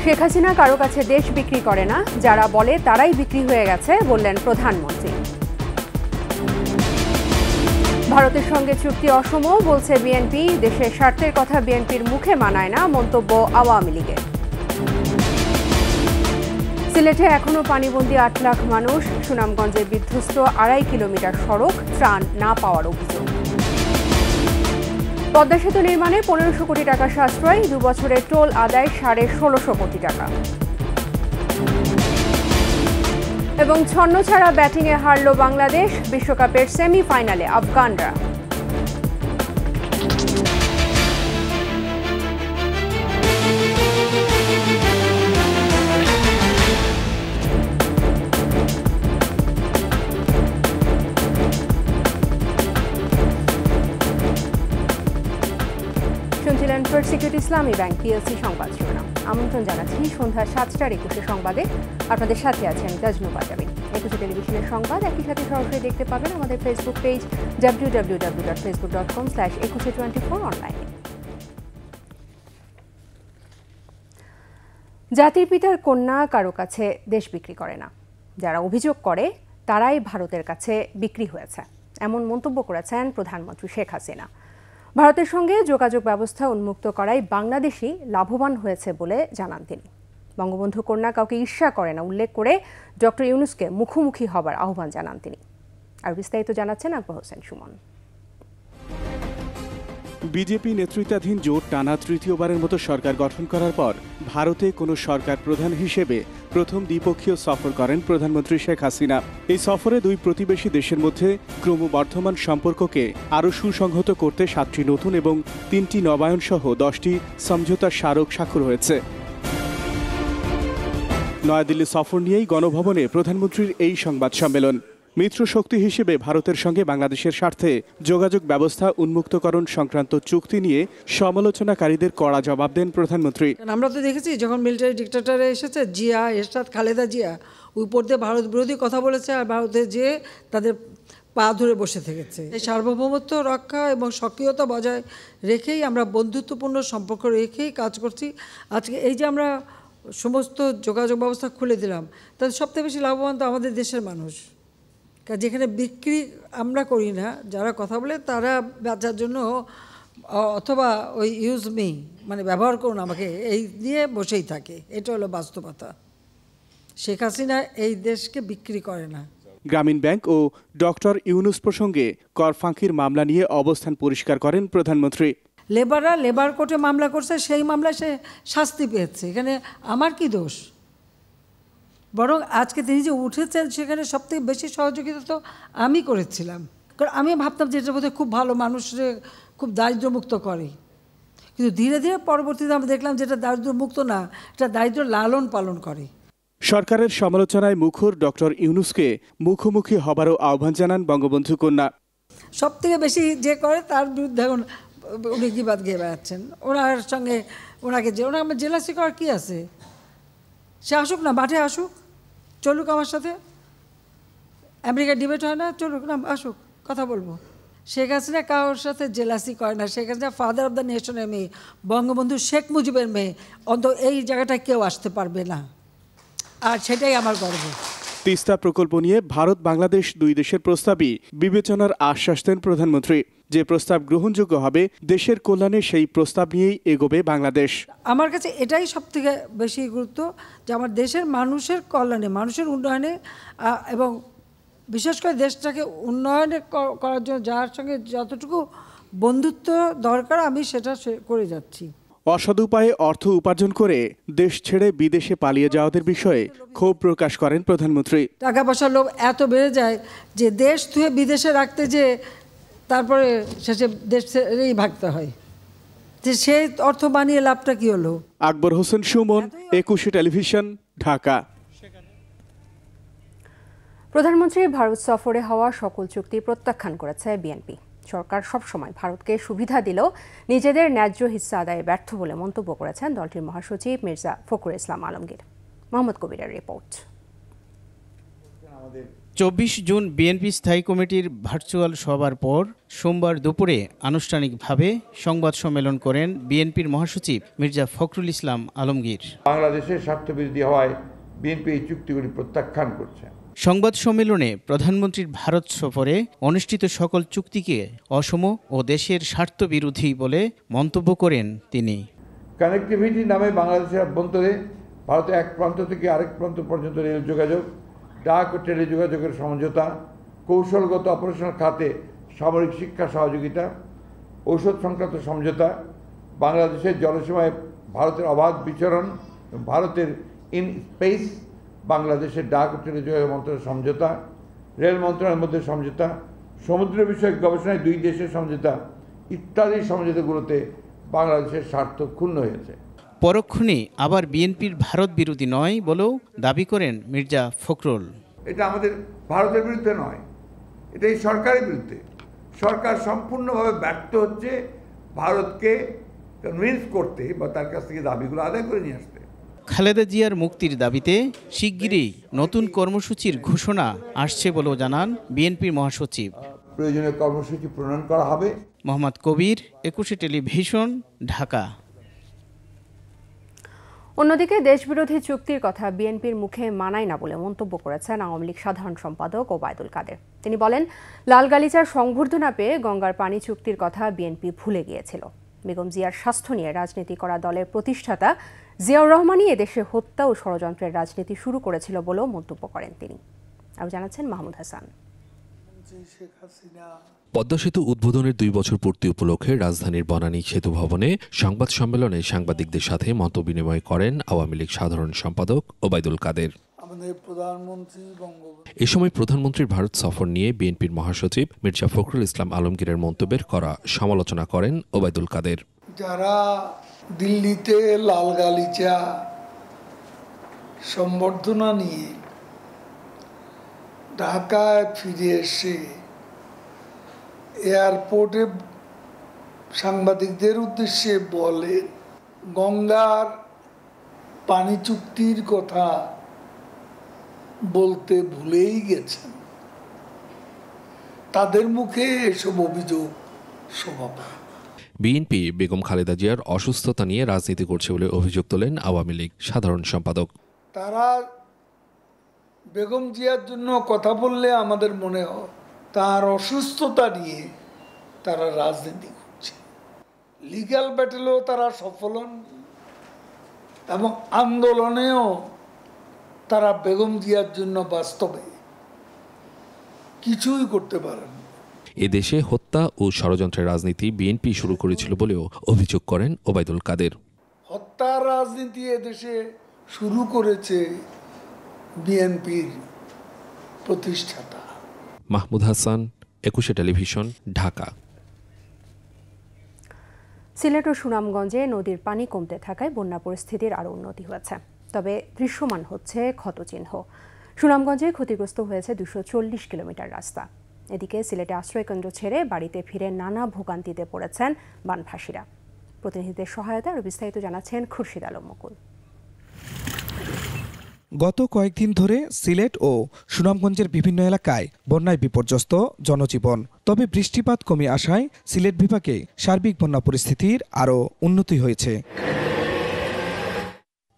শেখ হাসিনা কারো কাছে দেশ বিক্রি করে না, যারা বলে তারাই বিক্রি হয়ে গেছে বললেন প্রধানমন্ত্রী। ভারতের সঙ্গে চুক্তি অসম বলছে বিএনপি, দেশের স্বার্থের কথা বিএনপির মুখে মানায় না মন্তব্য আওয়ামী লীগের। সিলেটে এখনো পানিবন্দী ৮ লাখ মানুষ, সুনামগঞ্জে বিধ্বস্ত ২.৫ কিলোমিটার সড়ক, ত্রাণ না পাওয়ার অভিযোগ। পদ্মা সেতু নির্মাণে ১৫০০ কোটি টাকা সাশ্রয়, ২ বছরের টোল আদায় ১৬৫০ কোটি টাকা। এবং ছন্নছাড়া ব্যাটিংয়ে হারল বাংলাদেশ, বিশ্বকাপের সেমিফাইনালে আফগানরা। শুনছিলেন ফার্স্ট সিকিউরিটি ইসলামী ব্যাংক পিএলসি সংবাদ শিরোনাম। আমন্ত্রণ জানাচ্ছি সন্ধ্যা ৭টার ২১ সংবাদে। আপনাদের সাথে আছেন তাজনু পাজামি। ২১ টেলিভিশনের সংবাদ একই সাথে সরাসরি দেখতে পাবেন আমাদের ফেসবুক পেজ www.facebook.com/2124 অনলাইনে। জাতির পিতার কন্যা কারো কাছে দেশ বিক্রি করে না, যারা অভিযোগ করে তারাই ভারতের কাছে বিক্রি হয়েছে, এমন মন্তব্য করেছেন প্রধানমন্ত্রী শেখ হাসিনা। ভারতের সঙ্গে যোগাযোগ ব্যবস্থা উন্মুক্ত করায় বাংলাদেশই লাভবান হয়েছে বলে জানান তিনি। বঙ্গবন্ধু কন্যা কাউকে ঈর্ষা করে না উল্লেখ করে ডক্টর ইউনূসকে মুখোমুখি হবার আহ্বান জানান তিনি। আর বিস্তারিত জানাচ্ছেন আকবর হোসেন সুমন। বিজেপি নেতৃত্বাধীন জোট টানা তৃতীয়বারের মতো সরকার গঠন করার পর ভারতে কোনো সরকার প্রধান হিসেবে প্রথম দ্বিপক্ষীয় সফর করেন প্রধানমন্ত্রী শেখ হাসিনা। এই সফরে দুই প্রতিবেশী দেশের মধ্যে ক্রমবর্ধমান সম্পর্ককে আরও সুসংহত করতে ৭টি নতুন এবং ৩টি নবায়ন সহ ১০টি সমঝোতা স্মারক স্বাক্ষর হয়েছে। নয়াদিল্লি সফর নিয়েই গণভবনে প্রধানমন্ত্রীর এই সংবাদ সম্মেলন। মিত্র শক্তি হিসেবে ভারতের সঙ্গে বাংলাদেশের স্বার্থে যোগাযোগ ব্যবস্থা উন্মুক্তকরণ সংক্রান্ত চুক্তি নিয়ে সমালোচনাকারীদের কড়া জবাব দেন প্রধানমন্ত্রী। আমরা তো দেখেছি যখন মিলিটারি ডিক্টেটরে এসেছে জিয়া, এরশাদ, খালেদা জিয়া উপর দিয়ে ভারত বিরোধী কথা বলেছে আর ভারতে যেয়ে তাদের পা ধরে বসে থেকেছে। এই সার্বভৌমত্ব রক্ষা এবং সক্রিয়তা বজায় রেখেই আমরা বন্ধুত্বপূর্ণ সম্পর্ক রেখেই কাজ করছি। আজকে এই যে আমরা সমস্ত যোগাযোগ ব্যবস্থা খুলে দিলাম, তাদের সবথেকে বেশি লাভবান তো আমাদের দেশের মানুষ। যেখানে বিক্রি আমরা করি না, যারা কথা বলে তারা বাঁচার জন্য অথবা ওই ইউজ মি মানে ব্যবহার করুন আমাকে, এই নিয়ে বসেই থাকে। এটা হলো বাস্তবতা। শেখ হাসিনা এই দেশকে বিক্রি করে না। গ্রামীণ ব্যাংক ও ডক্টর ইউনূস প্রসঙ্গে কর ফাঁকির মামলা নিয়ে অবস্থান পরিষ্কার করেন প্রধানমন্ত্রী। লেবাররা লেবার কোর্টে মামলা করছে, সেই মামলায় সে শাস্তি পেয়েছে, এখানে আমার কি দোষ? বরং আজকে তিনি যে উঠেছেন সেখানে সবথেকে বেশি সহযোগিতা তো আমি করেছিলাম, কারণ আমি ভাবতাম যে এটা বোধহয় খুব ভালো, মানুষের খুব দারিদ্র্যমুক্ত করে। কিন্তু ধীরে ধীরে পরবর্তীতে আমরা দেখলাম যে এটা দারিদ্র্যমুক্ত না, এটা দারিদ্র্য লালন পালন করে। সরকারের সমালোচনায় মুখর ডক্টর ইউনূসকে মুখোমুখি হবারও আহ্বান জানান বঙ্গবন্ধু কন্যা। সবথেকে বেশি যে করে তার বিরুদ্ধে এখন উনি গিবাদ গিয়ে বেড়াচ্ছেন। ওনার সঙ্গে ওনাকে আমার জেলাসি করার কী আছে? সে আসুক না, মাঠে আসুক, চলুক আমার সাথে। আমেরিকার ডিবেট হয় না, চলুক না, আসুক, কথা বলবো। শেখ হাসিনা কারোর সাথে জেলাসি করে না। Sheikh Hasina father of the নেশনের মেয়ে, বঙ্গবন্ধু শেখ মুজিবের মেয়ে। অন্তত এই জায়গাটায় কেউ আসতে পারবে না, আর সেটাই আমার গর্ব। তিস্তা প্রকল্প নিয়ে ভারত বাংলাদেশ দুই দেশের প্রস্তাবই বিবেচনার আশ্বাস দেন প্রধানমন্ত্রী। যে প্রস্তাব গ্রহণযোগ্য হবে দেশের কল্যাণে সেই প্রস্তাব নিয়েই এগোবে বাংলাদেশ। আমার কাছে এটাই সবথেকে বেশি গুরুত্ব, যে আমার দেশের মানুষের কল্যাণে, মানুষের উন্নয়নে এবং বিশেষ করে দেশটাকে উন্নয়নে করার জন্য যার সঙ্গে যতটুকু বন্ধুত্ব দরকার আমি সেটা করে যাচ্ছি। অসৎ উপায়ে অর্থ উপার্জন করে দেশ ছেড়ে বিদেশে পালিয়ে যাওয়াদের বিষয়ে ক্ষোভ প্রকাশ করেন প্রধানমন্ত্রী। টাকা পয়সার লোভ এত বেড়ে যায় যে দেশ থুয়ে বিদেশে রাখতে যে তারপরে শেষে দেশ ছেড়েই ভাগতে হয়, যে সেই অর্থ বানিয়ে লাভটা কি হলো? আকবর হোসেন সুমন, ২১ টেলিভিশন, ঢাকা। প্রধানমন্ত্রীর ভারত সফরে হওয়া সকল চুক্তি প্রত্যাখ্যান করেছে বিএনপি। সরকার সবসময় ভারতকে সুবিধা দিলেও নিজেদের ন্যায্য হিস্সা আদায়ে ব্যর্থ বলে মন্তব্য করেছেন দলটির মহাসচিব মির্জা ফখরুল ইসলাম আলমগীর। মোহাম্মদ কবিরের রিপোর্ট। 24 জুন বিএনপি স্থায়ী কমিটির ভার্চুয়াল সভার পর সোমবার দুপুরে আনুষ্ঠানিকভাবে সংবাদ সম্মেলন করেন বিএনপির মহাসচিব মির্জা ফখরুল ইসলাম আলমগীর। বাংলাদেশের স্বার্থবিরোধী হওয়ায় বিএনপি এই চুক্তিগুলি প্রত্যাখ্যান করছে। সংবাদ সম্মেলনে প্রধানমন্ত্রীর ভারত সফরে অনুষ্ঠিত সকল চুক্তিকে অসম ও দেশের স্বার্থবিরোধী বলে মন্তব্য করেন তিনি। কানেক্টিভিটি নামে বাংলাদেশের অভ্যন্তরে ভারতের এক প্রান্ত থেকে আরেক প্রান্ত পর্যন্ত রেল যোগাযোগ, ডাক ও টেলিযোগাযোগের সমঝোতা, কৌশলগত অপারেশনাল খাতে সামরিক শিক্ষা সহযোগিতা, ঔষধ সংক্রান্ত সমঝোতা, বাংলাদেশের জলসীমায় ভারতের অবাধ বিচরণ, ভারতের ইন স্পেস, বাংলাদেশের ডাক ও টেলিযোগাযোগ মন্ত্রণালয়ের সমঝোতা, রেল মন্ত্রণালয়ের মধ্যে সমঝোতা, সমুদ্র বিষয়ক গবেষণায় দুই দেশের সমঝোতা ইত্যাদি সমঝোতাগুলোতে বাংলাদেশের স্বার্থ ক্ষুণ্ণ হয়েছে। পরক্ষণে আবার বিএনপির ভারত বিরোধী নয় বলেও দাবি করেন মির্জা ফখরুল। এটা আমাদের ভারতের বিরুদ্ধে নয়, এটা এই সরকারের বিরুদ্ধে। সরকার সম্পূর্ণভাবে ব্যর্থ হচ্ছে ভারতকে কনভিন্স করতে বা তার কাছ থেকে দাবিগুলো আদায় করে নিয়ে আসতে। খালেদা জিয়ার মুক্তির দাবিতে শিগগিরই নতুন কর্মসূচির ঘোষণা আসছে বলেও জানান বিএনপির মহাসচিব। প্রয়োজনীয় কর্মসূচি প্রণয়ন করা হবে। মোহাম্মদ কবির, 21 টেলিভিশন, ঢাকা। অন্যদিকে দেশবিরোধী চুক্তির কথা বিএনপির মুখে মানায় না বলে মন্তব্য করেছেন আওয়ামী লীগ সাধারণ সম্পাদক ওবায়দুল কাদের। তিনি বলেন, লাল গালিচার সংবর্ধনা পেয়ে গঙ্গার পানি চুক্তির কথা বিএনপি ভুলে গিয়েছিল। বেগম জিয়ার স্বাস্থ্য নিয়ে রাজনীতি করা দলের প্রতিষ্ঠাতা জিয়াউর রহমানই এদেশে হত্যা ও ষড়যন্ত্রের রাজনীতি শুরু করেছিল বলেও মন্তব্য করেন তিনি। আরও জানাচ্ছেন মাহমুদ হাসান। পদ্মা সেতু উদ্বোধনের 2 বছর পূর্তি উপলক্ষে রাজধানীর বনানী সেতু ভবনে সংবাদ সম্মেলনে সাংবাদিকদের সাথে মতবিনিময় করেন আওয়ামী লীগ সাধারণ সম্পাদক ওবায়দুল কাদের। এ সময় প্রধানমন্ত্রীর ভারত সফর নিয়ে বিএনপির মহাসচিব মির্জা ফখরুল ইসলাম আলমগীরের মন্তব্যের করা সমালোচনা করেন ওবায়দুল কাদের। যারা দিল্লিতে লাল গালিচা সম্বর্ধনা নিয়ে ঢাকায় ফিরে এসে এয়ারপোর্টে সাংবাদিকদের উদ্দেশ্যে বলেন গঙ্গার পানি চুক্তির কথা বলতে ভুলেই গেছেন, তাদের মুখে এসব অভিযোগ শোভা পায়। বিএনপি বেগম খালেদা জিয়ার অসুস্থতা নিয়ে রাজনীতি করছে বলে অভিযোগ তোলেন আওয়ামী লীগ সাধারণ সম্পাদক। তারা বেগম জিয়ার জন্য কথা বললে আমাদের মনে হয় তার অসুস্থতা নিয়ে তারা রাজনীতি করছে। লিগ্যাল ব্যাটেলেও তারা সফল হন এবং আন্দোলনেও তারা বেগম জিয়ার জন্য বাস্তবে কিছুই করতে পারেন। এদেশে হত্যা ও ষড়যন্ত্রের রাজনীতি বিএনপি শুরু করেছিল বলেও অভিযোগ করেন ওবায়দুল কাদের। হত্যার রাজনীতি এদেশে শুরু করেছে বিএনপির প্রতিষ্ঠাতা। মাহমুদ হাসান, 21 টেলিভিশন, ঢাকা। সিলেট ও সুনামগঞ্জে নদীর পানি কমতে থাকায় বন্যা পরিস্থিতির আরও উন্নতি হয়েছে, তবে দৃশ্যমান হচ্ছে ক্ষতচিহ্ন। সুনামগঞ্জে ক্ষতিগ্রস্ত হয়েছে 240 কিলোমিটার রাস্তা। এদিকে সিলেটে আশ্রয়কেন্দ্র ছেড়ে বাড়িতে ফিরে নানা ভোগান্তিতে পড়েছেন বানভাসীরা। প্রতিনিধিদের সহায়তায় আরও বিস্তারিত জানাচ্ছেন খুরশিদ আলম মুকুল। গত কয়েকদিন ধরে সিলেট ও সুনামগঞ্জের বিভিন্ন এলাকায় বন্যায় বিপর্যস্ত জনজীবন। তবে বৃষ্টিপাত কমে আসায় সিলেট বিভাগে সার্বিক বন্যা পরিস্থিতির আরও উন্নতি হয়েছে।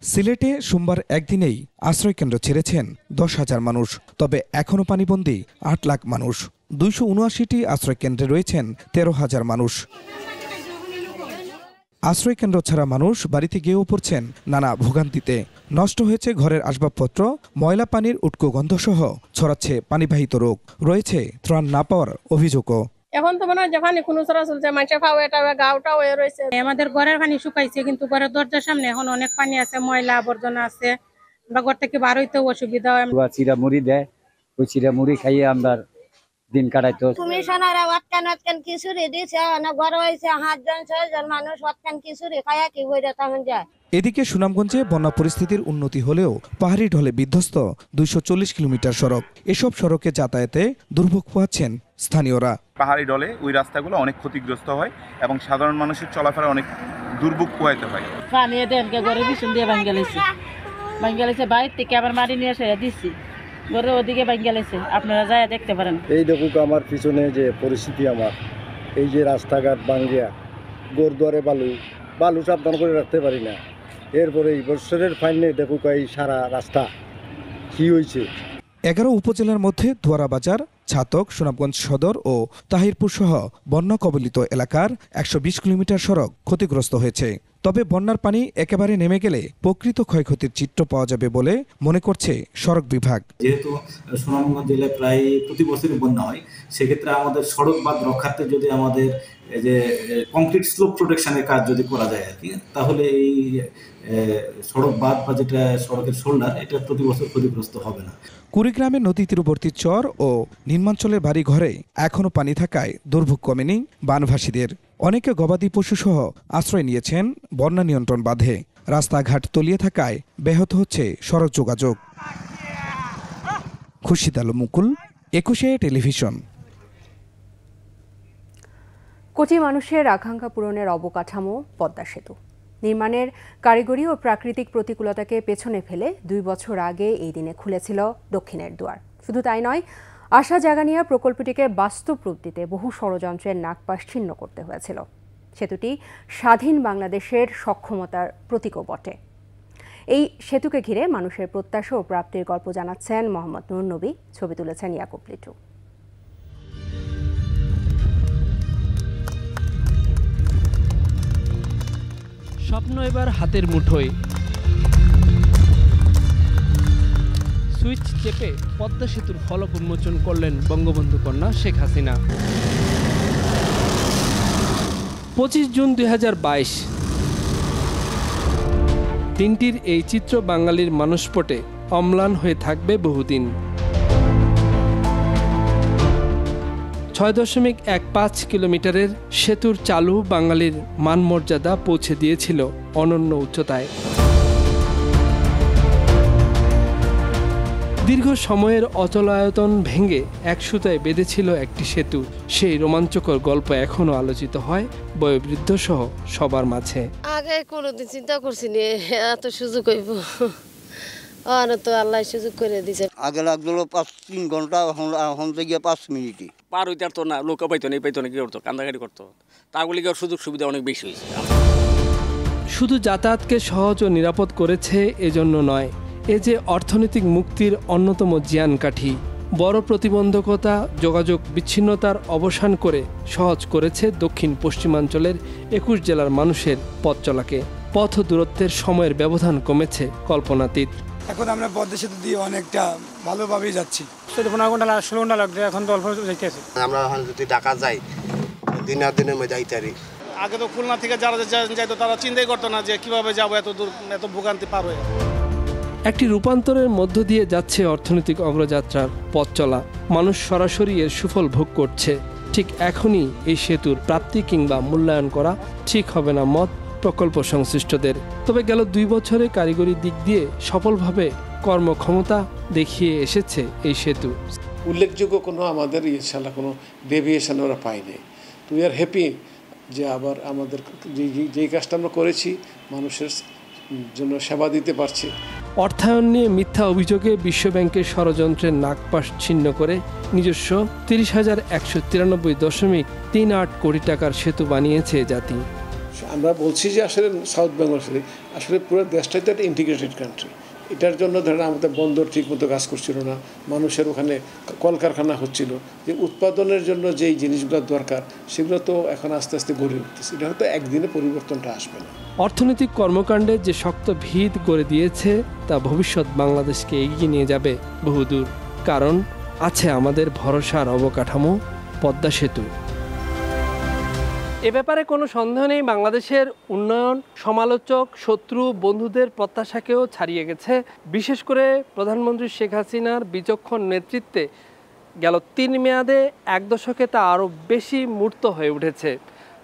সিলেটে সোমবার একদিনেই আশ্রয়কেন্দ্র ছেড়েছেন 10,000 মানুষ, তবে এখনও পানিবন্দী 8 লাখ মানুষ। 279টি আশ্রয়কেন্দ্রে রয়েছেন 13,000 মানুষ। আশ্রয়কেন্দ্র ছাড়া মানুষ বাড়িতে গিয়েও পড়ছেন নানা ভোগান্তিতে। নষ্ট হয়েছে ঘরের আসবাবপত্র, ময়লা পানির উটকো গন্ধসহ ছড়াচ্ছে পানিবাহিত রোগ। রয়েছে ত্রাণ না পাওয়ার অভিযোগও। এখন তো মনে হয় যে পানি কোনো চলা চলছে, মানুষের খাওয়া গাওটা হয়ে রয়েছে। আমাদের ঘরের পানি শুকাইছে, কিন্তু ঘরের দরজার সামনে এখন অনেক পানি আছে, ময়লা আবর্জনা আছে, বা ঘর থেকে বার হইতেও অসুবিধা হয়। চিরা মুড়ি দেয়, ওই চিরা মুড়ি খাইয়ে আমরা দিন কাটাইতো। কমিশনাররা ওয়াটকান কিছু দিয়েছে, না ঘর হয়েছে 5 জন 6 জন মানুষ ওয়াটকান কিছু খাইয়া কি বইরা তেমন যায়। এদিকে সুনামগঞ্জে বন্যা পরিস্থিতির উন্নতি হলেও পাহাড়ি ঢলে বিধ্বস্ত 240 কিলোমিটার সড়ক। এসব সড়কে যাতায়াতে দুর্ভোগ পোহাচ্ছেন স্থানীয়রা। পাহাড়ি ঢলে ওই রাস্তাগুলো অনেক ক্ষতিগ্রস্ত হয় এবং সাধারণ মানুষের চলাফেরা অনেক দুর্ভোগ পোহাইতে হয়। পানি দেন ঘরে বিছুন দিয়ে ভাঙ্গা লাইছে, বাইরে থেকে আবার মাটি নিয়ে এসে দিচ্ছি। ঘরের ওদিকে বাইক গেলেছে, আপনারা যায় দেখতে পারেন। এই দেখুক আমার পিছনে যে পরিস্থিতি, আমার এই যে রাস্তাঘাট ভাঙ্গিয়া গোরদুয়ারে বালু সাবধান করে রাখতে পারি না। এরপরে এই বছরের ফাইনে দেখুক এই সারা রাস্তা কি হয়েছে। 11 উপজেলার মধ্যে দুয়ারা বাজার, ছাতক, সুনামগঞ্জ সদর ও তাহিরপুর সহ বন্যা কবলিত এলাকার 120 কিলোমিটার সড়ক ক্ষতিগ্রস্ত হয়েছে। তবে বন্যার পানি একেবারে নেমে গেলে প্রকৃত ক্ষয়ক্ষতির চিত্র পাওয়া যাবে বলে মনে করছে সড়ক বিভাগ। যেহেতু সুনামগঞ্জ জেলায় প্রায় প্রতি বছরই বন্যা হয়, সেক্ষেত্রে আমাদের সড়ক বাঁধ রক্ষার্থে যদি আমাদের এই যে কংক্রিট স্লোপ প্রোটেকশনের কাজ যদি করা যায় আর কি, তাহলে এই সড়ক বাঁধ বা যেটা সড়কের শোল্ডার, এটা প্রতি বছর ক্ষতিগ্রস্ত হবে না। কুড়িগ্রামে নদী তীরবর্তী চর ও নিম্নাঞ্চলের বাড়ি ঘরে এখনও পানি থাকায় দুর্ভোগ কমেনি বানভাসীদের। অনেকে গবাদি পশু সহ আশ্রয় নিয়েছেন বন্যা নিয়ন্ত্রণ বাঁধে। রাস্তাঘাট তলিয়ে থাকায় ব্যাহত হচ্ছে সড়ক যোগাযোগ। খুরশিদ আলম মুকুল, 21 টেলিভিশন। কোটি মানুষের আকাঙ্ক্ষা পূরণের অবকাঠামো পদ্মা সেতু নির্মাণের কারিগরি ও প্রাকৃতিক প্রতিকূলতাকে পেছনে ফেলে 2 বছর আগে এই দিনে খুলেছিল দক্ষিণের দুয়ার। শুধু তাই নয়, আশা জাগানিয়া প্রকল্পটিকে বাস্তব রূপ দিতে বহু ষড়যন্ত্রের নাগপাশ ছিন্ন করতে হয়েছিল। সেতুটি স্বাধীন বাংলাদেশের সক্ষমতার প্রতীকও বটে। এই সেতুকে ঘিরে মানুষের প্রত্যাশা ও প্রাপ্তির গল্প জানাচ্ছেন মোহাম্মদ নূর নবী, ছবি তুলেছেন ইয়াকুব লিটু। স্বপ্ন এবার হাতের মুঠোয়। সুইচ চেপে পদ্মা সেতুর ফলক উন্মোচন করলেন বঙ্গবন্ধু কন্যা শেখ হাসিনা। 25 জুন 2022। দিনটির এই চিত্র বাঙালির মানসপটে অম্লান হয়ে থাকবে বহুদিন। 6.15 কিলোমিটারের সেতুর চালু বাঙালির মানমর্যাদা পৌঁছে দিয়েছিল অনন্য উচ্চতায়। দীর্ঘ সময়ের অচলায়তন ভেঙে এক সুতায় বেঁধেছিল একটি সেতু। সেই রোমাঞ্চকর গল্প এখনো আলোচিত হয় বয়োবৃদ্ধ সহ সবার মাঝে। আগে কোনোদিন চিন্তা করছি না এত সুযোগ হইব, তো আল্লাহ সুযোগ করে দিছে। আগে লাগলো 3 ঘন্টা, এখন থেকে 5 মিনিট পার হইতে আর তো না, লোক পাইতো না কি করতো, কান্দাকাটি করতো। তাগুলি সুযোগ সুবিধা অনেক বেশি হয়েছে। শুধু যাতায়াতকে সহজ ও নিরাপদ করেছে এজন্য নয়, এ যে অর্থনৈতিক মুক্তির অন্যতম জিয়ানকাঠি। বড় প্রতিবন্ধকতা, যোগাযোগ বিচ্ছিন্নতার অবসান করে সহজ করেছে দক্ষিণ পশ্চিমাঞ্চলের 21 জেলার মানুষের পথ চলাকে। পথ দূরত্বের সময়ের ব্যবধান কমেছে কল্পনাতীত। এখন আমরা পদ্মা সেতু দিয়ে অনেকটা ভালোভাবেই যাচ্ছি। 15 ঘন্টা 16 ঘন্টা লাগবে, এখন তো অল্প যাইতেছে। আমরা এখন যদি ঢাকা যাই দিনের মধ্যে যাইতে পারি। আগে তো খুলনা থেকে যারা যাইতো তারা চিন্তাই করতো না যে কিভাবে যাবো এত দূর, এত ভোগান্তি পার হয়ে। একটি রূপান্তরের মধ্য দিয়ে যাচ্ছে অর্থনৈতিক অগ্রযাত্রার পথ চলা। মানুষ সরাসরি এর সুফল ভোগ করছে। ঠিক এখনই এই সেতুর প্রাপ্তি কিংবা মূল্যায়ন করা ঠিক হবে না মত প্রকল্প সংশ্লিষ্টদের। তবে গেল 2 বছরে কারিগরি দিক দিয়ে সফলভাবে কর্মক্ষমতা দেখিয়ে এসেছে এই সেতু। উল্লেখযোগ্য কোনো আমাদের ইনশাআল্লাহ কোনো ডেভিয়েশন ওরা পাইনি। উই আর হ্যাপি যে আবার আমাদের যেই কাজটা আমরা করেছি মানুষের জন্য সেবা দিতে পারছি। অর্থায়ন নিয়ে মিথ্যা অভিযোগে বিশ্বব্যাংকের ষড়যন্ত্রের নাগপাশ ছিন্ন করে নিজস্ব 30,193.38 কোটি টাকার সেতু বানিয়েছে জাতি। আমরা বলছি যে আসলে সাউথ বেঙ্গল আসলে পুরো দেশটাই তো একটা ইন্টিগ্রেটেড কান্ট্রি। এটার জন্য ধরেন আমাদের বন্দর ঠিকমতো কাজ করছিল না, মানুষের ওখানে কলকারখানা হচ্ছিল, যে উৎপাদনের জন্য যেই জিনিসগুলো দরকার সেগুলো তো এখন আস্তে আস্তে গড়ে উঠতেছে। এটা হয়তো একদিনে পরিবর্তনটা আসবে না। অর্থনৈতিক কর্মকাণ্ডে যে শক্ত ভিত গড়ে দিয়েছে তা ভবিষ্যৎ বাংলাদেশকে এগিয়ে নিয়ে যাবে বহুদূর। কারণ আছে আমাদের ভরসার অবকাঠামো পদ্মা সেতু। এ ব্যাপারে কোনো সন্দেহ নেই, বাংলাদেশের উন্নয়ন সমালোচক, শত্রু, বন্ধুদের প্রত্যাশাকেও ছাড়িয়ে গেছে। বিশেষ করে প্রধানমন্ত্রী শেখ হাসিনার বিচক্ষণ নেতৃত্বে গেল 3 মেয়াদে 1 দশকে তা আরও বেশি মূর্ত হয়ে উঠেছে।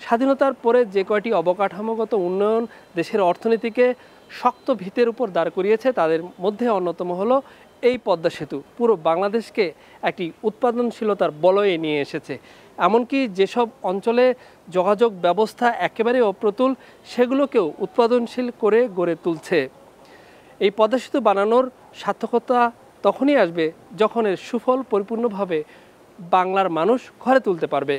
স্বাধীনতার পরে যে কয়টি অবকাঠামোগত উন্নয়ন দেশের অর্থনীতিকে শক্ত ভিতের উপর দাঁড় করিয়েছে তাদের মধ্যে অন্যতম হলো এই পদ্মা সেতু। পুরো বাংলাদেশকে একটি উৎপাদনশীলতার বলয়ে নিয়ে এসেছে। এমনকি যেসব অঞ্চলে যোগাযোগ ব্যবস্থা একেবারে অপ্রতুল সেগুলোকেও উৎপাদনশীল করে গড়ে তুলছে। এই পদ্মা সেতু বানানোর সার্থকতা তখনই আসবে যখন এর সুফল পরিপূর্ণভাবে বাংলার মানুষ ঘরে তুলতে পারবে।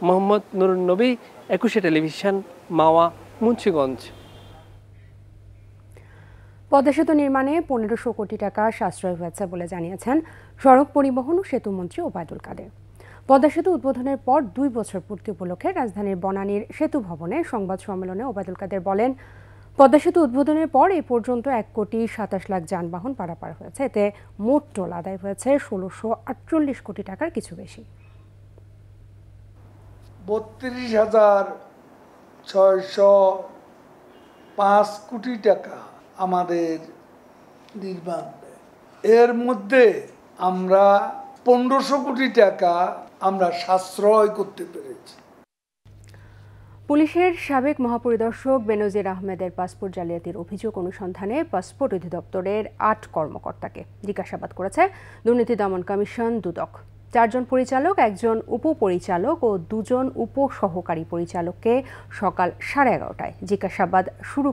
মোহাম্মদ নুরুন নবী, 21 টেলিভিশন, মাওয়া, মুন্সিগঞ্জ। পদ্মা সেতু নির্মাণে 1500 কোটি টাকা সাশ্রয় হয়েছে বলে জানিয়েছেন সড়ক পরিবহন ও সেতু মন্ত্রী ওবায়দুল কাদের। পদ্মা সেতু উদ্বোধনের পর 2 বছর পূর্তি উপলক্ষে রাজধানীর বনানীর সেতু ভবনে সংবাদ সম্মেলনে ওবায়দুল কাদের বলেন, পদ্মা সেতু উদ্বোধনের পর এই পর্যন্ত 1,27,00,000 যানবাহন পারাপার হয়েছে। এতে মোট টোল আদায় হয়েছে 1648 কোটি টাকার কিছু বেশি। 32,605 কোটি টাকা আমাদের নির্মাণ। এর মধ্যে আমরা 1500 কোটি টাকা আমরা সাশ্রয় করতে পেরেছি। পুলিশের সাবেক মহাপরিদর্শক বেনজির আহমেদের পাসপোর্ট জালিয়াতির অভিযোগ অনুসন্ধানে পাসপোর্ট অধিদপ্তরের 8 কর্মকর্তাকে জিজ্ঞাসাবাদ করেছে দুর্নীতি দমন কমিশন দুদক। 4 জন পরিচালক, 1 জন উপপরিচালক ও 2 জন উপসহকারী পরিচালককে সকাল 11:30টায় জিজ্ঞাসাবাদ শুরু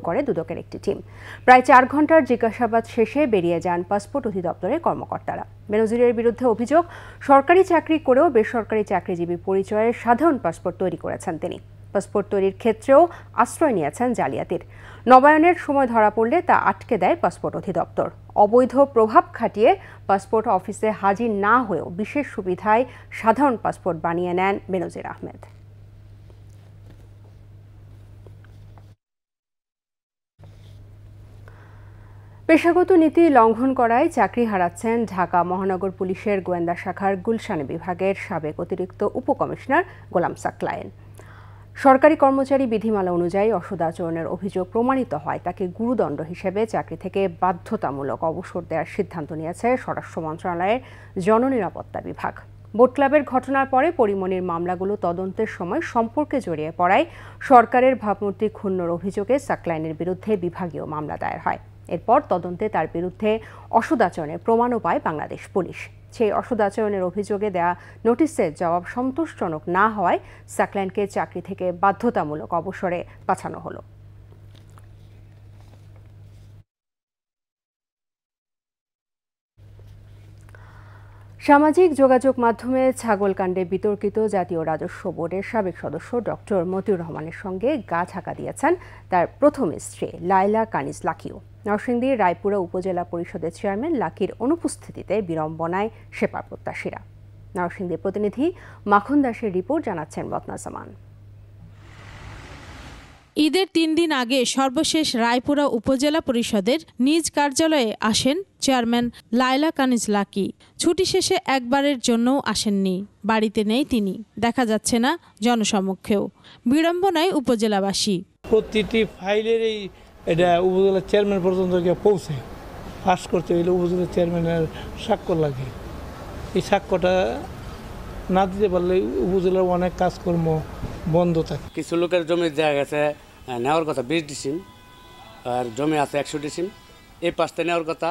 করে দুদকের একটি টিম। প্রায় 4 ঘন্টার জিজ্ঞাসাবাদ শেষে বেরিয়ে যান পাসপোর্ট অধিদপ্তরের কর্মকর্তারা। বেনজিরের বিরুদ্ধে অভিযোগ, সরকারি চাকরি করেও বেসরকারি চাকরিজীবী পরিচয়ে সাধারণ পাসপোর্ট তৈরি করেছেন তিনি। পাসপোর্ট তৈরির ক্ষেত্রেও আশ্রয় নিয়েছেন জালিয়াতির। নবায়নের সময় ধরা পড়লে তা আটকে দেয় পাসপোর্ট অধিদপ্তর। অবৈধ প্রভাব খাটিয়ে পাসপোর্ট অফিসে হাজির না হয়েও বিশেষ সুবিধায় সাধারণ পাসপোর্ট বানিয়ে নেন বেনজির আহমেদ। পেশাগত নীতি লঙ্ঘন করায় চাকরি হারাচ্ছেন ঢাকা মহানগর পুলিশের গোয়েন্দা শাখার গুলশান বিভাগের সাবেক অতিরিক্ত উপকমিশনার গোলাম সাকলায়েন। সরকারি কর্মচারী বিধিমালা অনুযায়ী অসৎ আচরণের অভিযোগ প্রমাণিত হয় তাকে গুরুদণ্ড হিসেবে চাকরি থেকে বাধ্যতামূলক অবসর দেওয়ার সিদ্ধান্ত নিয়েছে স্বরাষ্ট্র মন্ত্রণালয়ের জননিরাপত্তা বিভাগ। বোট ক্লাবের ঘটনার পরে পরিমণির মামলাগুলো তদন্তের সময় সম্পর্কে জড়িয়ে পড়ায় সরকারের ভাবমূর্তি ক্ষুণ্ণর অভিযোগে সাকলায়েনের বিরুদ্ধে বিভাগীয় মামলা দায়ের হয়। এরপর তদন্তে তার বিরুদ্ধে অসৎ আচরণের প্রমাণও পায় বাংলাদেশ পুলিশ। সেই অসৎ আচরণের অভিযোগে দেয়া নোটিশের জবাব সন্তোষজনক না হওয়ায় সাকলায়েনকে চাকরি থেকে বাধ্যতামূলক অবসরে পাঠানো হলো। সামাজিক যোগাযোগ মাধ্যমে ছাগল কাণ্ডে বিতর্কিত জাতীয় রাজস্ব বোর্ডের সাবেক সদস্য ডক্টর মতিউর রহমানের সঙ্গে গা ঢাকা দিয়েছেন তার প্রথম স্ত্রী লাইলা কানিজ লাকিও। নরসিংদীর রায়পুরা উপজেলা পরিষদের চেয়ারম্যান লাকির অনুপস্থিতিতে বিড়ম্বনায় সেপা প্রত্যাশীরা। নরসিংদীর প্রতিনিধি মাখন দাসের রিপোর্ট, জানাচ্ছেন রত্না জামান। ঈদের 3 দিন আগে সর্বশেষ রায়পুরা উপজেলা পরিষদের নিজ কার্যালয়ে আসেন চেয়ারম্যান লাইলা কানিজ লাকি। ছুটি শেষে একবারের জন্যও আসেননি। বাড়িতে নেই তিনি, দেখা যাচ্ছে না জনসমক্ষেও। বিড়ম্বনায় উপজেলাবাসী। প্রতিটি ফাইলের এটা উপজেলা চেয়ারম্যান পর্যন্ত গিয়ে পৌঁছে পাস করতে হইলে উপজেলা চেয়ারম্যানের স্বাক্ষর লাগে। এই স্বাক্ষরটা না দিতে পারলে উপজেলার অনেক কাজকর্ম বন্ধ থাকে। কিছু লোকের জমি দেওয়া গেছে নেওয়ার কথা 20 ডিসিম, আর জমি আছে 100 ডিসিম। এই পাশে নেওয়ার কথা,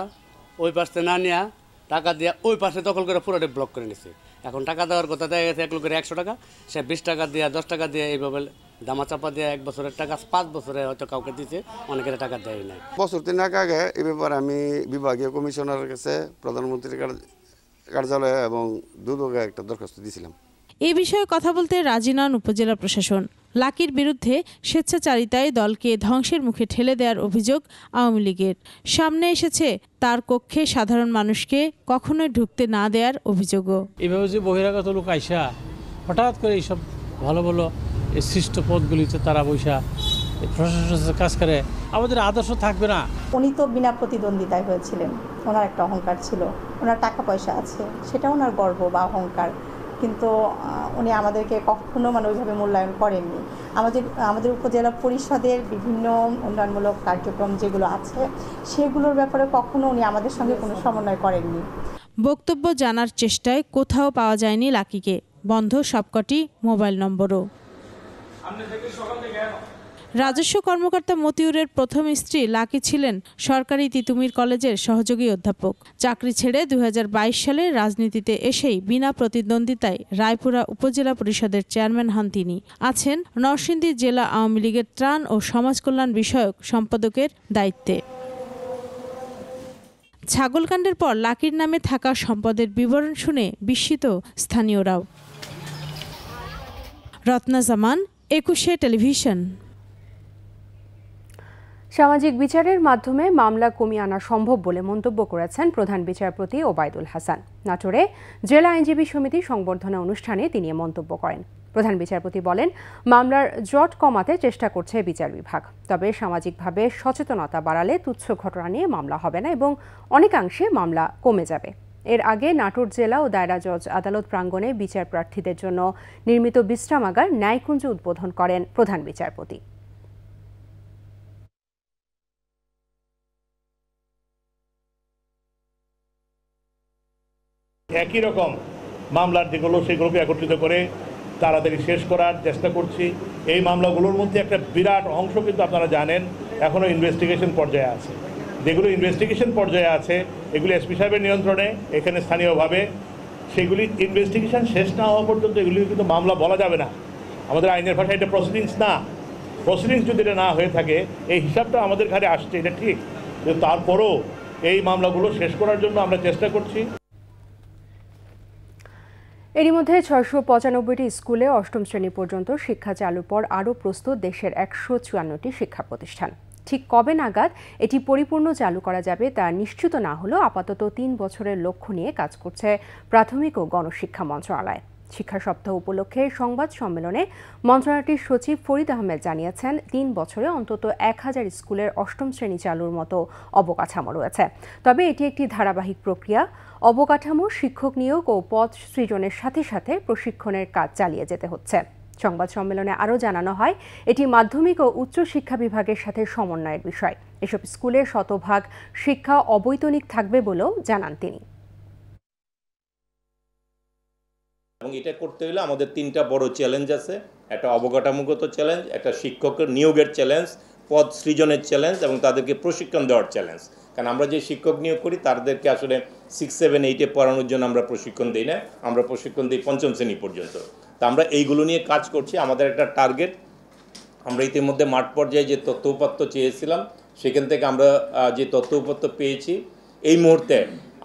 ওই পাশে না নেওয়া, টাকা দিয়ে ওই পাশে দখল করে পুরোটা ব্লক করে নিছে। এখন টাকা দেওয়ার কথা দেওয়া গেছে 1 লোকের 100 টাকা, সে 20 টাকা দিয়ে 10 টাকা দিয়ে এইভাবে দামা চাপা দিয়ে 1 বছরের টাকা 5 বছরে হয়তো কাউকে দিচ্ছে, অনেকের টাকা দেয় নাই। বছর 3 আগে এই ব্যাপারে আমি বিভাগীয় কমিশনারের কাছে, প্রধানমন্ত্রীর কার্যালয়ে এবং দুদকে একটা দরখাস্ত দিয়েছিলাম। এই বিষয়ে কথা বলতে রাজি নন উপজেলা প্রশাসন। লাকির বিরুদ্ধে স্বেচ্ছাচারিতায় দলকে ধ্বংসের মুখে ঠেলে দেওয়ার অভিযোগ আওয়ামী লীগের। সামনে এসেছে তার কক্ষে সাধারণ মানুষকে কখনোই ঢুকতে না দেওয়ার অভিযোগও। এভাবে যে বহিরাগত লোক আইসা হঠাৎ করে এইসব ভালো ভালো সৃষ্ট পদগুলিতে তারা বৈশা প্রশাসনের কাজ করে, আমাদের আদর্শ থাকবে না। উনি তো বিনা প্রতিদ্বন্দ্বিতায় হয়েছিলেন, ওনার একটা অহংকার ছিল, ওনার টাকা পয়সা আছে, সেটা ওনার গর্ব বা অহংকার। কিন্তু উনি আমাদেরকে কখনো ওইভাবে মূল্যায়ন করেননি। আমাদের উপজেলা পরিষদের বিভিন্ন উন্নয়নমূলক কার্যক্রম যেগুলো আছে সেগুলোর ব্যাপারে কখনো উনি আমাদের সঙ্গে কোনো সমন্বয় করেননি। বক্তব্য জানার চেষ্টায় কোথাও পাওয়া যায়নি লাকিকে। বন্ধ সবকটি মোবাইল নম্বরও। রাজস্ব কর্মকর্তা মতিউরের প্রথম স্ত্রী লাকি ছিলেন সরকারি তিতুমির কলেজের সহযোগী অধ্যাপক। চাকরি ছেড়ে 2022 সালে রাজনীতিতে এসেই বিনা প্রতিদ্বন্দ্বিতায় রায়পুরা উপজেলা পরিষদের চেয়ারম্যান হন তিনি। আছেন নরসিংদী জেলা আওয়ামী লীগের ত্রাণ ও সমাজ কল্যাণ বিষয়ক সম্পাদকের দায়িত্বে। ছাগলকাণ্ডের পর লাকির নামে থাকা সম্পদের বিবরণ শুনে বিস্মিত স্থানীয়রাও। রত্না জামান, 21 টেলিভিশন। সামাজিক বিচারের মাধ্যমে মামলা কমিয়ে আনা সম্ভব বলে মন্তব্য করেছেন প্রধান বিচারপতি ওবায়দুল হাসান। নাটোরে জেলা আইনজীবী সমিতি সংবর্ধনা অনুষ্ঠানে তিনি মন্তব্য করেন। প্রধান বিচারপতি বলেন, মামলার জট কমাতে চেষ্টা করছে বিচার বিভাগ, তবে সামাজিকভাবে সচেতনতা বাড়ালে তুচ্ছ ঘটনা নিয়ে মামলা হবে না এবং অনেকাংশে মামলা কমে যাবে। এর আগে নাটোর জেলা ও দায়রা জজ আদালত প্রাঙ্গণে বিচার প্রার্থীদের জন্য নির্মিত বিশ্রামাগার ন্যায়কুঞ্জ উদ্বোধন করেন প্রধান বিচারপতি। একই রকম মামলার যেগুলো সেগুলোকে একত্রিত করে তাড়াতাড়ি শেষ করার চেষ্টা করছি। এই মামলাগুলোর মধ্যে একটা বিরাট অংশ কিন্তু আপনারা জানেন এখনও ইনভেস্টিগেশন পর্যায়ে আছে। যেগুলো ইনভেস্টিগেশন পর্যায়ে আছে এগুলি এসপি সাহেবের নিয়ন্ত্রণে এখানে স্থানীয়ভাবে, সেগুলি ইনভেস্টিগেশন শেষ না হওয়া পর্যন্ত এগুলি কিন্তু মামলা বলা যাবে না। আমাদের আইনের ভাষায় এটা প্রসিডিংস না। প্রসিডিংস যদি এটা না হয়ে থাকে, এই হিসাবটা আমাদের ঘাড়ে আসছে, এটা ঠিক, কিন্তু তারপরও এই মামলাগুলো শেষ করার জন্য আমরা চেষ্টা করছি। এরই মধ্যে 695টি স্কুলে অষ্টম শ্রেণী পর্যন্ত শিক্ষা চালুর পর আরও প্রস্তুত দেশের 154টি শিক্ষা প্রতিষ্ঠান। ঠিক কবে নাগাদ এটি পরিপূর্ণ চালু করা যাবে তা নিশ্চিত না হলেও আপাতত 3 বছরের লক্ষ্য নিয়ে কাজ করছে প্রাথমিক ও গণশিক্ষা মন্ত্রণালয়। শিক্ষা সপ্তাহ উপলক্ষে সংবাদ সম্মেলনে মন্ত্রণালয়টির সচিব ফরিদ আহমেদ জানিয়েছেন, 3 বছরে অন্তত 1000 স্কুলের অষ্টম শ্রেণী চালুর মতো অবকাঠামো রয়েছে। তবে এটি একটি ধারাবাহিক প্রক্রিয়া। অবকাঠামো, শিক্ষক নিয়োগ ও পদ সৃজনের সাথে সাথে প্রশিক্ষণের কাজ চালিয়ে যেতে হচ্ছে। সংবাদ সম্মেলনে আরও জানানো হয়, এটি মাধ্যমিক ও উচ্চ শিক্ষা বিভাগের সাথে সমন্বয়ের বিষয়। এসব স্কুলে শতভাগ শিক্ষা অবৈতনিক থাকবে বলেও জানান তিনি। এবং এটা করতে হলে আমাদের 3টা বড় চ্যালেঞ্জ আছে। একটা অবকাঠামোগত চ্যালেঞ্জ, একটা শিক্ষকের নিয়োগের চ্যালেঞ্জ, পদ সৃজনের চ্যালেঞ্জ এবং তাদেরকে প্রশিক্ষণ দেওয়ার চ্যালেঞ্জ। কারণ আমরা যে শিক্ষক নিয়োগ করি তাদেরকে আসলে 6, 7, 8-এ পড়ানোর জন্য আমরা প্রশিক্ষণ দিই না, আমরা প্রশিক্ষণ দিই 5ম শ্রেণী পর্যন্ত। তা আমরা এইগুলো নিয়ে কাজ করছি। আমাদের একটা টার্গেট, আমরা ইতিমধ্যে মাঠ পর্যায়ে যে তথ্য উপাত্ত চেয়েছিলাম সেখান থেকে আমরা যে তথ্য উপাত্ত পেয়েছি, এই মুহূর্তে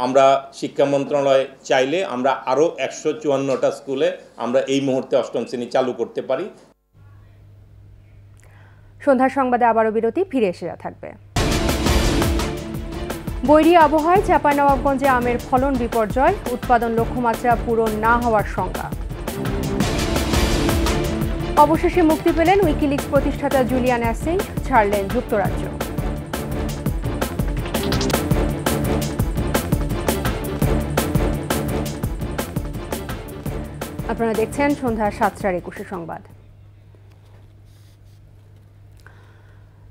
আমরা শিক্ষা মন্ত্রণালয় চাইলে আমরা আরও 154টা স্কুলে আমরা এই মুহূর্তে অষ্টম শ্রেণী চালু করতে পারি। সন্ধ্যার সংবাদে আবারও বিরতি, ফিরে এসে থাকবে। বৈরী আবহাওয়ায় চাঁপাইনবাবগঞ্জে আমের ফলন বিপর্যয়, উৎপাদন লক্ষ্যমাত্রা পূরণ না হওয়ার শঙ্কা। অবশেষে মুক্তি পেলেন উইকিলিক্স প্রতিষ্ঠাতা জুলিয়ান অ্যাসাঞ্জ, ছাড়লেন যুক্তরাজ্য। আপনারা দেখছেন সন্ধ্যা 7টার 21 সংবাদ।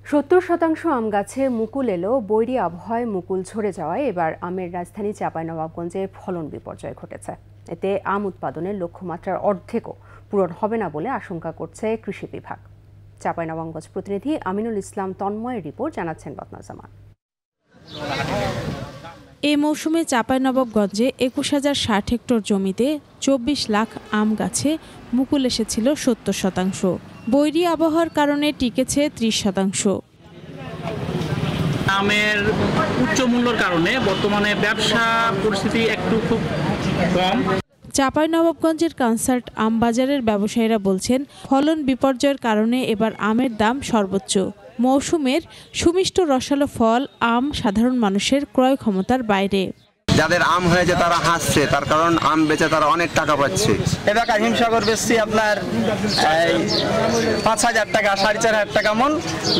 70% আম গাছে মুকুল এলো, বৈরী আবহাওয়ায় মুকুল ঝরে যাওয়ায় এবার আমের রাজধানী চাঁপাইনবাবগঞ্জে ফলন বিপর্যয় ঘটেছে। এতে আম উৎপাদনের লক্ষ্যমাত্রার অর্ধেকও পূরণ হবে না বলে আশঙ্কা করছে কৃষি বিভাগ। চাঁপাইনবাবগঞ্জ প্রতিনিধি আমিনুল ইসলাম তন্ময়ের রিপোর্ট, জানাচ্ছেন রত্না জামান। এই মৌসুমে চাঁপাইনবাবগঞ্জে 21,060 হেক্টর জমিতে 24 লাখ আম গাছে মুকুল এসেছিল 70%। বৈরী আবহাওয়ার কারণে টিকেছে 30%। আমের উচ্চ মূল্যের কারণে বর্তমানে ব্যবসা পরিস্থিতি একটু খুব কম। চাঁপাইনবাবগঞ্জের কনসার্ট আম বাজারের ব্যবসায়ীরা বলছেন, ফলন বিপর্যয়ের কারণে এবার আমের দাম সর্বোচ্চ। মৌসুমের সুমিষ্ট রসালো ফল আম সাধারণ মানুষের ক্রয় ক্ষমতার বাইরে। যাদের আম হয়েছে তারা হাসছে, তার কারণ আম বেচে তারা অনেক টাকা পাচ্ছে। এবার হিমসাগর বেচছি আপনার 5,000 টাকা, 4,500 টাকা মন।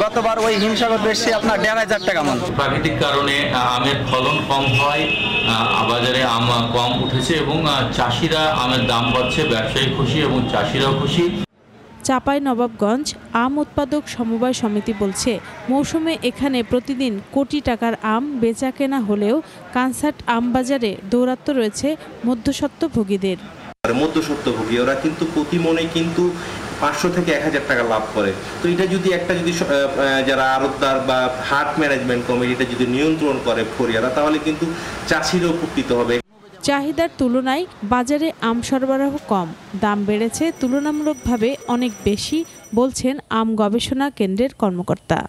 গতবার ওই হিমসাগর বেচছি আপনার 1,500 টাকা মন। প্রাকৃতিক কারণে আমের ফলন কম হয়, বাজারে আম কম উঠেছে এবং চাষিরা আমের দাম পাচ্ছে, ব্যবসায়ী খুশি এবং চাষিরাও খুশি। চাঁপাইনবাবগঞ্জ আম উৎপাদক সমবায় সমিতি বলছে, মৌসুমে এখানে প্রতিদিন কোটি টাকার আম বেচা কেনা হলেও কনসার্ট আম বাজারে দৌরাত্ম্য রয়েছে মধ্যস্বত্বভোগীদের। মধ্যস্বত্বভোগী ওরা কিন্তু প্রতি মনে কিন্তু 500 থেকে 1000 টাকা লাভ করে। তো এটা যদি যারা আড়তদার বা হাট ম্যানেজমেন্ট কমিটিটা যদি নিয়ন্ত্রণ করে ফরিয়ারা, তাহলে কিন্তু চাষিরা উপকৃত হবে। চাহিদার তুলনায় বাজারে আম সরবরাহ কম, দাম বেড়েছে তুলনামূলকভাবে অনেক বেশি, বলছেন আম গবেষণা কেন্দ্রের কর্মকর্তা।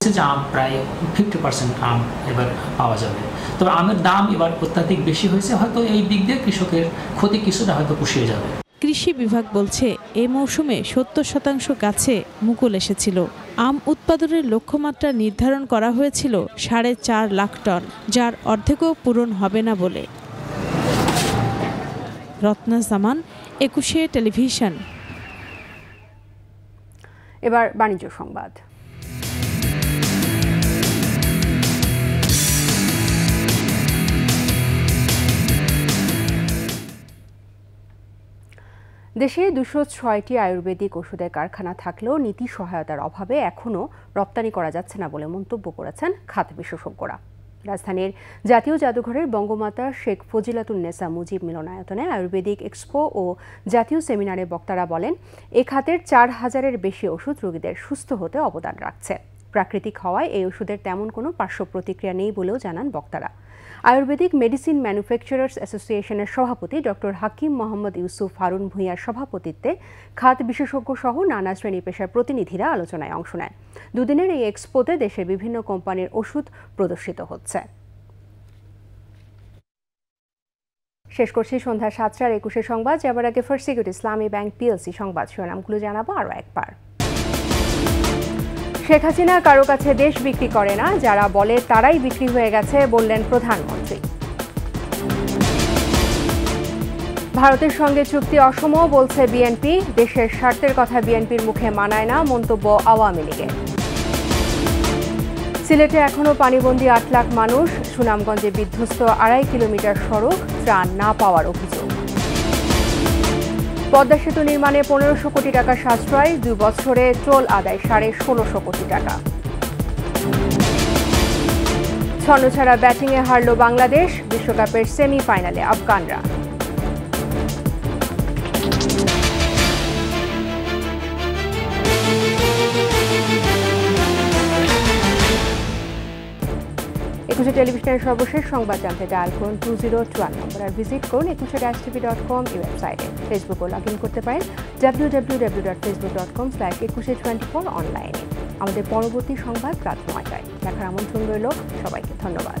যে আম প্রায় 50% আম এবার পাওয়া যাবে। তবে আমের দাম এবার অত্যাধিক বেশি হয়েছে, হয়তো এই দিক দিয়ে কৃষকের ক্ষতি কিছুটা হয়তো পুষিয়ে যাবে। কৃষি বিভাগ বলছে এ মৌসুমে 70% গাছে মুকুল এসেছিল। আম উৎপাদনের লক্ষ্যমাত্রা নির্ধারণ করা হয়েছিল 4.5 লাখ টন, যার অর্ধেকও পূরণ হবে না বলে। রত্না জামান, 21 টেলিভিশন। এবার বাণিজ্য সংবাদ। দেশে 206টি আয়ুর্বেদিক ওষুধের কারখানা থাকলেও নীতি সহায়তার অভাবে এখনও রপ্তানি করা যাচ্ছে না বলে মন্তব্য করেছেন খাত বিশেষজ্ঞরা। রাজধানীর জাতীয় জাদুঘরের বঙ্গমাতা শেখ ফজিলাতুন্নেসা মুজিব মিলনায়তনে আয়ুর্বেদিক এক্সপো ও জাতীয় সেমিনারে বক্তারা বলেন, এ খাতের 4000-এর বেশি ওষুধ রোগীদের সুস্থ হতে অবদান রাখছে। প্রাকৃতিক হওয়ায় এই ওষুধের তেমন কোনো পার্শ্ব প্রতিক্রিয়া নেই বলেও জানান বক্তারা। আয়ুর্বেদিক মেডিসিন ম্যানুফ্যাকচারার্স অ্যাসোসিয়েশনের সভাপতি ডক্টর হাকিম মোহাম্মদ ইউসুফ হারুন ভূঁইয়ার সভাপতিত্বে খাত বিশেষজ্ঞ সহ নানা শ্রেণী পেশার প্রতিনিধিরা আলোচনায় অংশ নেন। দুদিনের এই এক্সপোতে দেশের বিভিন্ন কোম্পানির ওষুধ প্রদর্শিত হচ্ছে। শেষ করছি সন্ধ্যা 7টার 21 সংবাদ। যাবার আগে ফার্স্ট সিকিউরিটি ইসলামী ব্যাংক পিএলসি সংবাদ শিরোনামগুলো জানাবো আরও একবার। শেখ হাসিনা কারো কাছে দেশ বিক্রি করে না, যারা বলে তারাই বিক্রি হয়ে গেছে বললেন প্রধানমন্ত্রী। ভারতের সঙ্গে চুক্তি অসম বলছে বিএনপি, দেশের স্বার্থের কথা বিএনপির মুখে মানায় না মন্তব্য আওয়ামী লীগের। সিলেটে এখনও পানিবন্দী 8 লাখ মানুষ, সুনামগঞ্জে বিধ্বস্ত 2.5 কিলোমিটার সড়ক, ত্রাণ না পাওয়ার অভিযোগ। পদ্মা সেতু নির্মাণে 1500 কোটি টাকা সাশ্রয়, 2 বছরে টোল আদায় 16.5 কোটি টাকা। ছন্নছাড়া ব্যাটিংয়ে হারল বাংলাদেশ, বিশ্বকাপের সেমিফাইনালে আফগানরা। টেলিভিশনের সর্বশেষ সংবাদ জানতে ডায়াল করুন 2012 নম্বর আর ভিজিট করুন 21tv.com এই ওয়েবসাইটে। ফেসবুকও লগ ইন করতে পারেন www.facebook.com/2124 অনলাইনে। আমাদের পরবর্তী সংবাদ রাত 9টায় দেখার আমন্ত্রণ রইল। সবাইকে ধন্যবাদ।